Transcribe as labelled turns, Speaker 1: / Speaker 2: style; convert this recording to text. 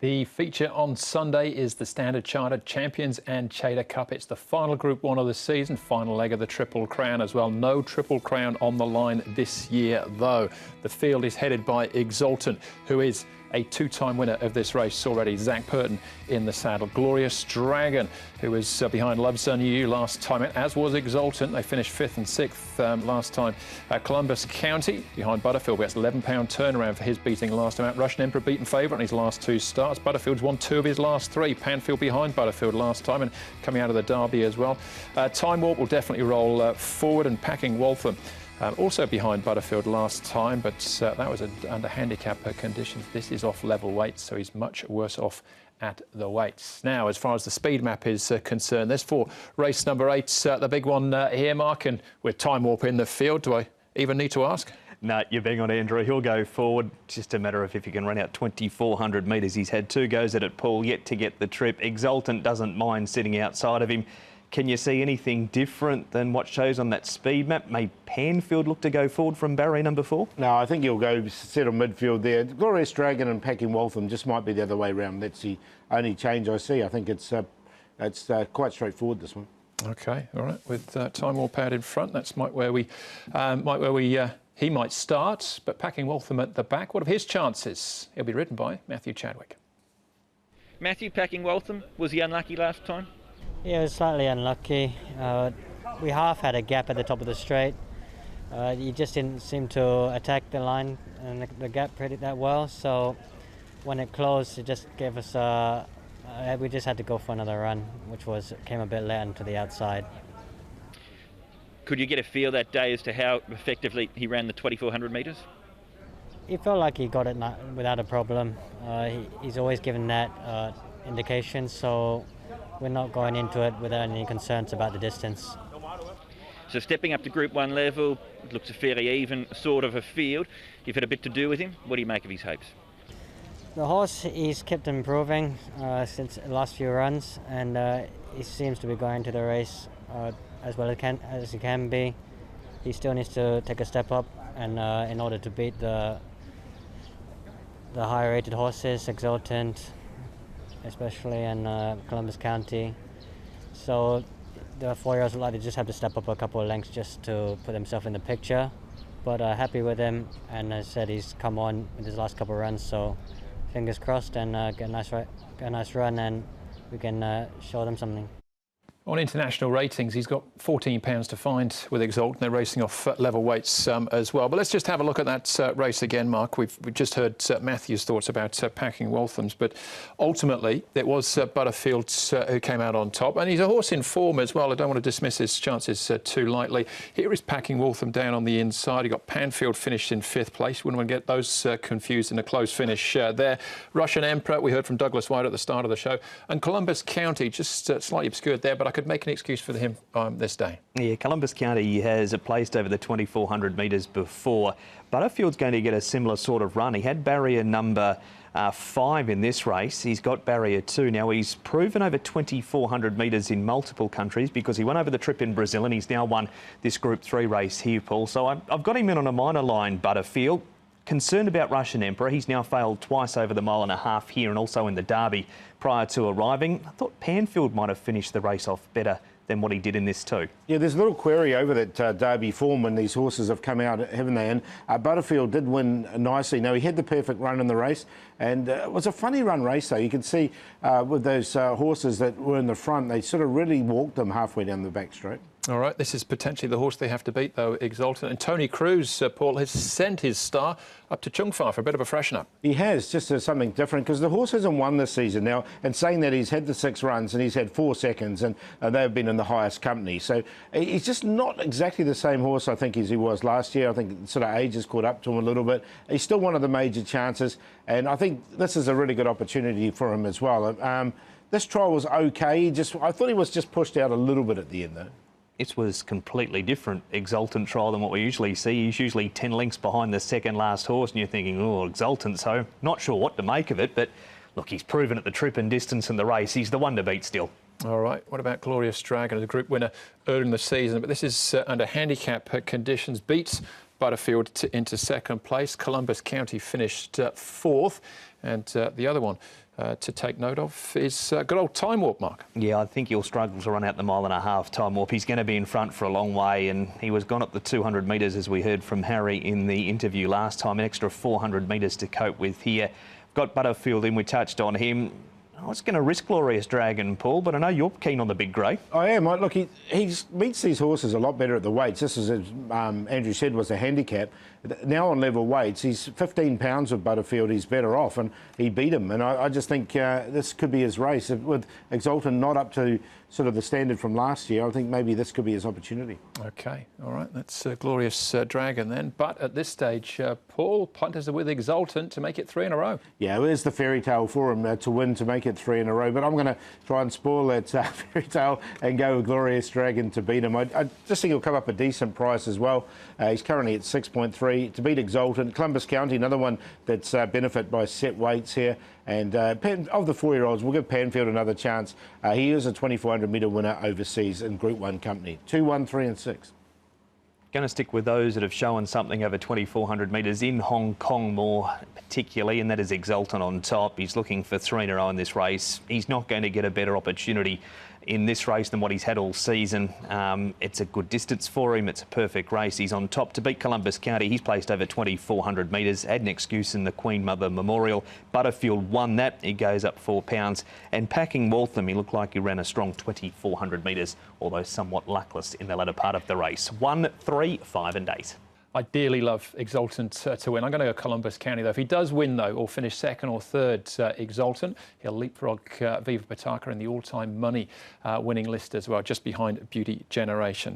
Speaker 1: The feature on Sunday is the Standard Chartered Champions and Chater Cup. It's the final Group 1 of the season, final leg of the Triple Crown as well. No Triple Crown on the line this year, though. The field is headed by Exultant, who is a two-time winner of this race already. Zach Purton in the saddle. Glorious Dragon, who was behind Love's On You last time, as was Exultant. They finished 5th and 6th last time. Columbus County behind Butterfield. That's £11 turnaround for his beating last time out. Russian Emperor beaten favourite on his last two starts. Butterfield's won 2 of his last 3. Panfield behind Butterfield last time and coming out of the Derby as well. Time Warp will definitely roll forward, and Packing Waltham also behind Butterfield last time, but that was under handicap conditions. This is off level weights, so he's much worse off at the weights. Now, as far as the speed map is concerned, there's for race number 8, the big one here, Mark, and with Time Warp in the field. Do I even need to ask?
Speaker 2: No, you're being on Andrew. He'll go forward. Just a matter of if he can run out 2,400 metres. He's had 2 goes at it, Paul, yet to get the trip. Exultant doesn't mind sitting outside of him. Can you see anything different than what shows on that speed map? May Panfield look to go forward from barrier number 4?
Speaker 3: No, I think he'll go settle midfield there. Glorious Dragon and Packing Waltham just might be the other way around. That's the only change I see. I think it's quite straightforward, this one.
Speaker 1: Okay, all right. With Time Warp out in front, that's he might start, but Packing Waltham at the back. What are his chances? He'll be ridden by Matthew Chadwick.
Speaker 4: Matthew, Packing Waltham, was he unlucky last time?
Speaker 5: Yeah, it was slightly unlucky. We half had a gap at the top of the straight. He just didn't seem to attack the line and the gap pretty that well. So when it closed, it just gave us we just had to go for another run, which came a bit late onto the outside.
Speaker 4: Could you get a feel that day as to how effectively he ran the 2,400 metres?
Speaker 5: He felt like he got it without a problem. He's always given that indication, so we're not going into it without any concerns about the distance.
Speaker 4: So stepping up to Group 1 level, it looks a fairly even sort of a field. You've had a bit to do with him. What do you make of his hopes?
Speaker 5: The horse, he's kept improving since the last few runs, and he seems to be going to the race as well as he can be. He still needs to take a step up, and in order to beat the higher rated horses, Exultant especially, and Columbus County. So the 4-year-olds look like they just have to step up a couple of lengths just to put themselves in the picture. But happy with him, and as I said, he's come on with his last couple of runs, so fingers crossed, and get a nice run, and we can show them something.
Speaker 1: On international ratings, he's got £14 to find with Exultant. They're racing off level weights as well. But let's just have a look at that race again, Mark. We've just heard Matthew's thoughts about Packing Waltham's, but ultimately it was Butterfield who came out on top. And he's a horse in form as well. I don't want to dismiss his chances too lightly. Here is Packing Waltham down on the inside. He got Panfield finished in 5th place. Wouldn't want to get those confused in a close finish there. Russian Emperor, we heard from Douglas White at the start of the show. And Columbus County, just slightly obscured there, but I could make an excuse for him this day. Yeah,
Speaker 2: Columbus County has placed over the 2,400 metres before. Butterfield's going to get a similar sort of run. He had barrier number 5 in this race. He's got barrier 2. Now, he's proven over 2,400 metres in multiple countries because he won over the trip in Brazil and he's now won this Group 3 race here, Paul. So I've got him in on a minor line, Butterfield. Concerned about Russian Emperor. He's now failed twice over the 1.5 miles here and also in the Derby prior to arriving. I thought Panfield might have finished the race off better than what he did in this too. Yeah,
Speaker 3: there's a little query over that Derby form when these horses have come out, haven't they? And Butterfield did win nicely. Now, he had the perfect run in the race, and it was a funny run race, though. You could see with those horses that were in the front, they sort of really walked them halfway down the back straight.
Speaker 1: All right, this is potentially the horse they have to beat, though, Exultant. And Tony Cruz, Paul, has sent his star up to Chungfar for a bit of a freshen-up.
Speaker 3: He has, just something different, because the horse hasn't won this season now. And saying that, he's had the 6 runs and he's had 4 seconds, and they've been in the highest company. So he's just not exactly the same horse, I think, as he was last year. I think sort of age has caught up to him a little bit. He's still one of the major chances, and I think this is a really good opportunity for him as well. This trial was okay. I thought he was just pushed out a little bit at the end, though.
Speaker 2: It was completely different Exultant trial than what we usually see. He's usually 10 lengths behind the second last horse, and you're thinking, oh, Exultant, so not sure what to make of it. But look, he's proven at the trip and distance in the race. He's the one to beat still.
Speaker 1: All right, what about Glorious Dragon, a group winner early in the season? But this is under handicap conditions. Beats Butterfield into second place. Columbus County finished fourth. And the other one to take note of is good old Time Warp, Mark.
Speaker 2: Yeah, I think he'll struggle to run out the 1.5 mile Time Warp. He's going to be in front for a long way, and he was gone up the 200 metres, as we heard from Harry in the interview last time. An extra 400 metres to cope with here. Got Butterfield in, we touched on him. I was going to risk Glorious Dragon, Paul, but I know you're keen on the big grey.
Speaker 3: I am. Look, he meets these horses a lot better at the weights. This is, as Andrew said, was a handicap. Now on level weights, he's 15 pounds with Butterfield. He's better off, and he beat him. And I just think this could be his race. With Exultant not up to sort of the standard from last year, I think maybe this could be his opportunity.
Speaker 1: OK, all right, that's Glorious Dragon then. But at this stage, Paul, punters are with Exultant to make it 3 in a row.
Speaker 3: Yeah, well, there's the fairy tale for him to win, to make it 3 in a row. But I'm going to try and spoil that fairy tale and go with Glorious Dragon to beat him. I just think he'll come up a decent price as well. He's currently at 6.3 to beat Exultant. Columbus County, another one that's benefit by set weights here. And of the 4-year-olds, we'll give Panfield another chance. He is a 2,400 metre winner overseas in Group 1 company. 2, 1, 3 and 6.
Speaker 2: Going to stick with those that have shown something over 2,400 metres in Hong Kong more particularly, and that is Exultant on top. He's looking for 3 in a row in this race. He's not going to get a better opportunity in this race than what he's had all season. It's a good distance for him. It's a perfect race. He's on top to beat Columbus County. He's placed over 2,400 metres. Had an excuse in the Queen Mother Memorial. Butterfield won that. He goes up £4. And Packing Waltham, he looked like he ran a strong 2,400 metres, although somewhat luckless in the latter part of the race. 1, 3, 5 and 8.
Speaker 1: I dearly love Exultant to win. I'm going to go Columbus County, though. If he does win, though, or finish second or third, Exultant, he'll leapfrog Viva Pitaka in the all-time money winning list as well, just behind Beauty Generation.